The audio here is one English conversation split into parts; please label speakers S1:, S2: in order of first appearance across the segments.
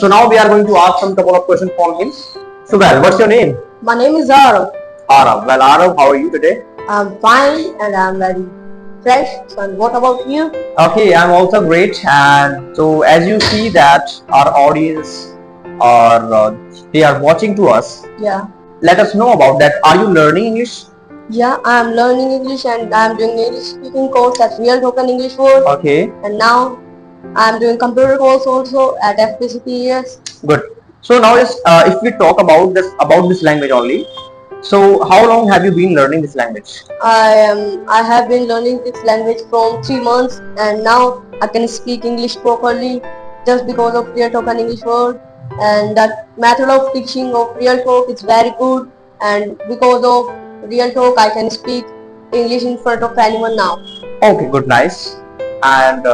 S1: So now we are going to ask some couple of questions from him. So well, what's your name?
S2: My name is Arav.
S1: Arav. Well, Arav, how are you today?
S2: I'm fine and I'm very fresh. And what about you?
S1: Okay, I'm also great. And so as you see that our audience are they are watching to us.
S2: Yeah.
S1: Let us know about that. Are you learning English?
S2: Yeah, I'm learning English and I'm doing English speaking course at Real Token English World.
S1: Okay.
S2: And now I'm doing computer course also at FPCPES.
S1: Good. So now if we talk about this language only. So how long have you been learning this language?
S2: I have been learning this language from 3 months and now I can speak English properly just because of Real Token English World, and that method of teaching of Real Talk is very good, and because of Real Talk I can speak English in front of anyone now.
S1: Okay, good, nice. And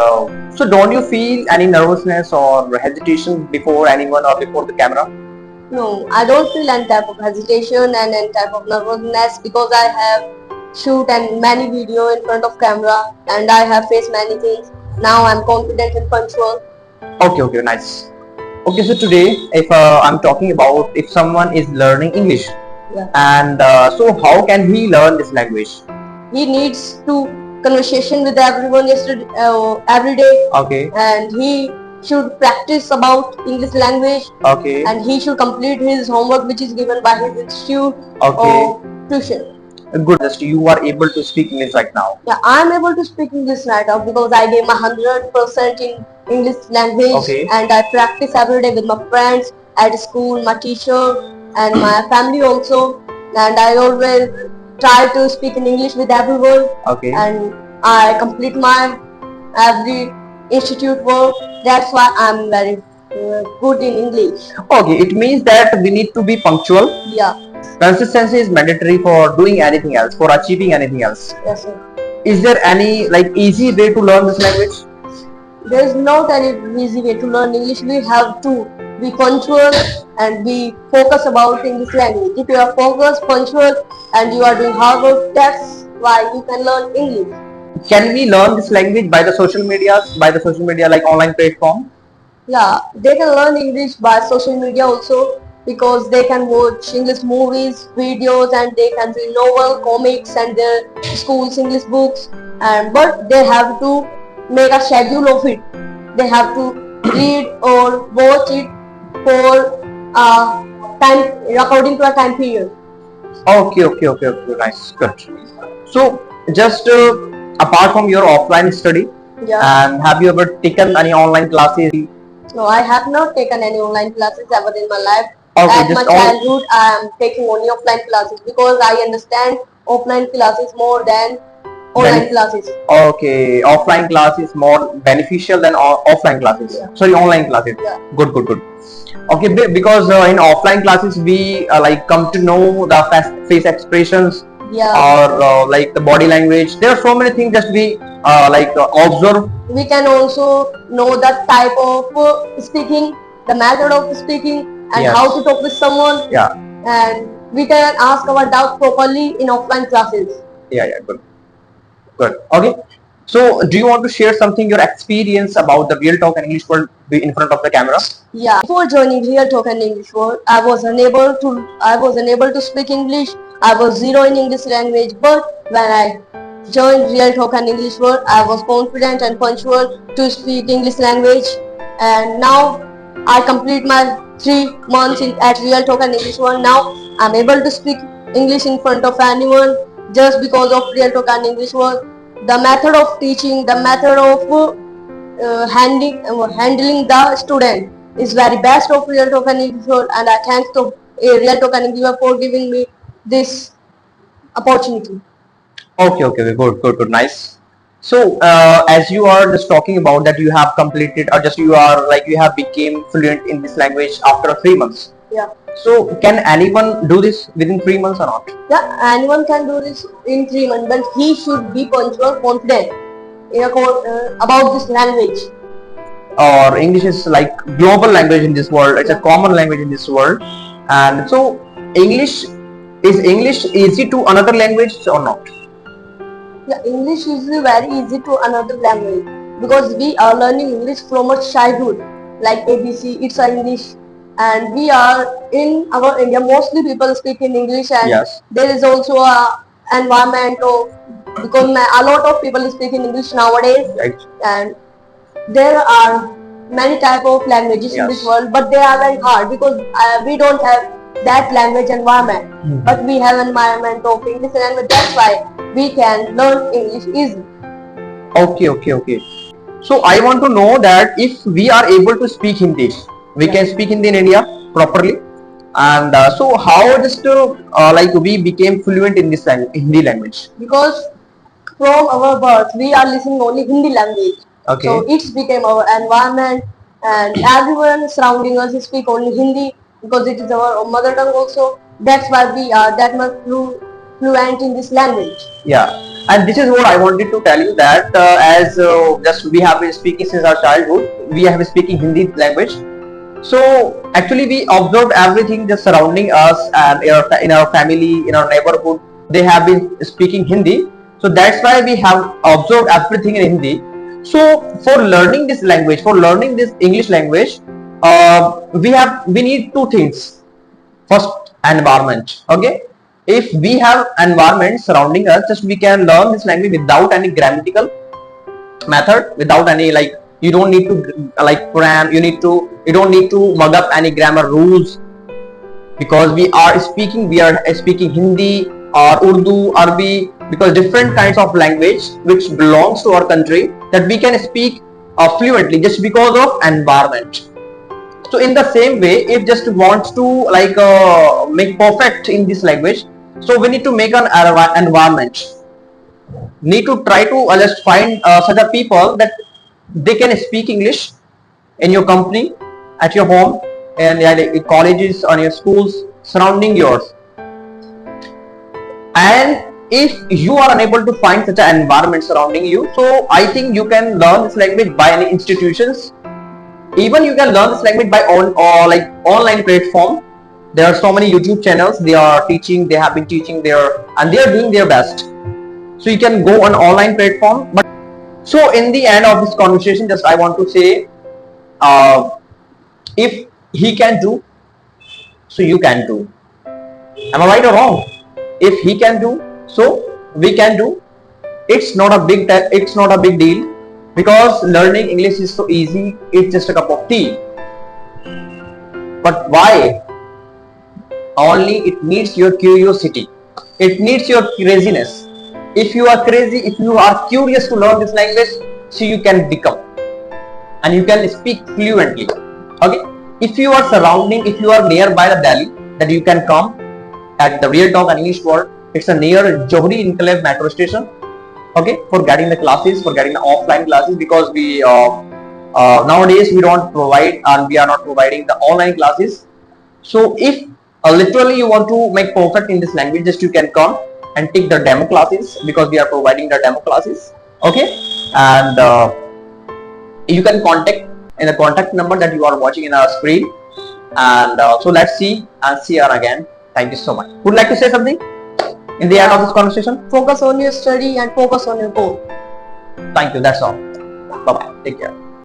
S1: so don't you feel any nervousness or hesitation before anyone or before the camera?
S2: No, I don't feel any type of hesitation and any type of nervousness because I have shoot and many video in front of camera and I have faced many things. Now I'm confident and punctual.
S1: Okay, nice. Okay, so today if I'm talking about if someone is learning English,
S2: Yeah.
S1: and so how can he learn this language?
S2: He needs to conversation with everyone every day,
S1: Okay,
S2: and he should practice about English language,
S1: okay,
S2: and he should complete his homework which is given by his institute
S1: okay.
S2: or tuition.
S1: Good. Just you are able to speak English right now.
S2: Yeah, I'm able to speak English right now because I gave my 100% in English language,
S1: Okay.
S2: and I practice every day with my friends at school, my teacher, and my family also. And I always try to speak in English with everyone,
S1: Okay.
S2: and I complete my every institute work. That's why I'm very good in English.
S1: Okay, it means that we need to be punctual.
S2: Yeah,
S1: Consistency is mandatory for doing anything else, for achieving anything else.
S2: yes, sir.
S1: Is there any easy way to learn this language?
S2: There is not any easy way to learn English. We have to be punctual and be focused about English language. If you are focused, punctual, and you are doing hard work, that's why you can learn English.
S1: Can we learn this language by the social media, like online platform?
S2: Yeah, they can learn English by social media also because they can watch English movies, videos, and they can read novel, comics, and their school's English books. And but they have to make a schedule of it. They have to read or watch it for time according to a time period.
S1: Okay, nice, good. So just apart from your offline study,
S2: Yeah.
S1: and have you ever taken any online classes?
S2: No, I have not taken any online classes ever in my life.
S1: Okay,
S2: At my
S1: just all-
S2: childhood, I am taking only offline classes because I understand offline classes more than online
S1: Bene-
S2: classes.
S1: Okay, offline class is more beneficial than offline classes.
S2: Yeah.
S1: Sorry, online classes.
S2: Yeah.
S1: Good. Okay, because in offline classes we come to know the face expressions
S2: Yeah.
S1: or the body language. There are so many things that we observe.
S2: We can also know the type of speaking, the method of speaking, and
S1: Yes.
S2: how to talk with someone.
S1: Yeah,
S2: And we can ask our doubts properly in offline classes.
S1: yeah, good. Okay. So, do you want to share something, your experience about the Real Talk and English World in front of the camera?
S2: Yeah. Before joining Real Talk and English World, I was unable to speak English. I was zero in English language. But when I joined Real Talk and English World, I was confident and punctual to speak English language. And now I complete my 3 months at Real Talk and English World. Now I'm able to speak English in front of anyone just because of Real Talk and English World. The method of teaching, the method of handling the student is very best of Real Talk and English World, and I thank to Real Talk and English World for giving me this opportunity.
S1: Okay, good, nice. So, as you are just talking about that you have completed or just you have became fluent in this language after 3 months.
S2: Yeah.
S1: So, can anyone do this within 3 months or not?
S2: Yeah, anyone can do this in 3 months, but he should be punctual, confident about this language.
S1: Or English is like global language in this world. It's a
S2: Yeah.
S1: common language in this world, and so English easy to another language or not?
S2: Yeah, English is very easy to another language because we are learning English from our childhood. like ABC, it's a English, and we are in our India. Mostly people speak in English, and
S1: Yes.
S2: there is also a environment of, because a lot of people speak in English nowadays,
S1: Right.
S2: and there are many type of languages in this
S1: Yes.
S2: world, but they are very hard because we don't have that language environment. But we have environment of English language. That's why we can learn English easily.
S1: Okay. So I want to know that if we are able to speak Hindi, we can speak Hindi in India properly. And so how just like we became fluent in this Hindi language?
S2: Because from our birth we are listening only Hindi language.
S1: Okay.
S2: So it's became our environment, and everyone surrounding us speak only Hindi because it is our mother tongue also. That's why we are that much fluent in this language.
S1: Yeah, and this is what I wanted to tell you that as just we have been speaking since our childhood, we have been speaking Hindi language. So actually we observed everything just surrounding us, and in our family, in our neighborhood, they have been speaking Hindi. So that's why we have observed everything in Hindi. So for learning this language, for learning this English language, we need two things. First, environment. Okay, if we have environment surrounding us, just we can learn this language without any grammatical method, without any like you don't need to like cram, you don't need to mug up any grammar rules, because we are speaking Hindi or Urdu, Arabic, because different kinds of language which belongs to our country that we can speak fluently just because of environment. So in the same way, if just wants to like make perfect in this language, so we need to make an environment, need to try to just find such a people that they can speak English in your company, at your home, and in colleges, on your schools surrounding yours. And if you are unable to find such an environment surrounding you, so I think you can learn this language by any institutions. Even you can learn this language by like online platform. There are so many YouTube channels, they are teaching, they have been teaching there, and they are doing their best. So you can go on online platform. But so in the end of this conversation, just I want to say, if he can do, so you can do. Am I right or wrong? If he can do, so we can do. It's not a big deal, because learning English is so easy. It's just a cup of tea. But why? Only it needs your curiosity. It needs your craziness. If you are crazy, if you are curious to learn this language, so you can become, and you can speak fluently. Okay. If you are nearby the Delhi, that you can come at the Real Talk and English World. It's a near Johri Enclave metro station. Okay, for getting the classes, for getting the offline classes, because we nowadays we don't provide, and we are not providing the online classes. So if literally you want to make perfect in this language, just you can come and take the demo classes, because we are providing the demo classes. Okay, and you can contact in the contact number that you are watching in our screen. And so let's see and see her again. Thank you so much. Would you like to say something in the end of this conversation?
S2: Focus on your study and focus on your goal.
S1: Thank you. That's all. Bye bye. Take care.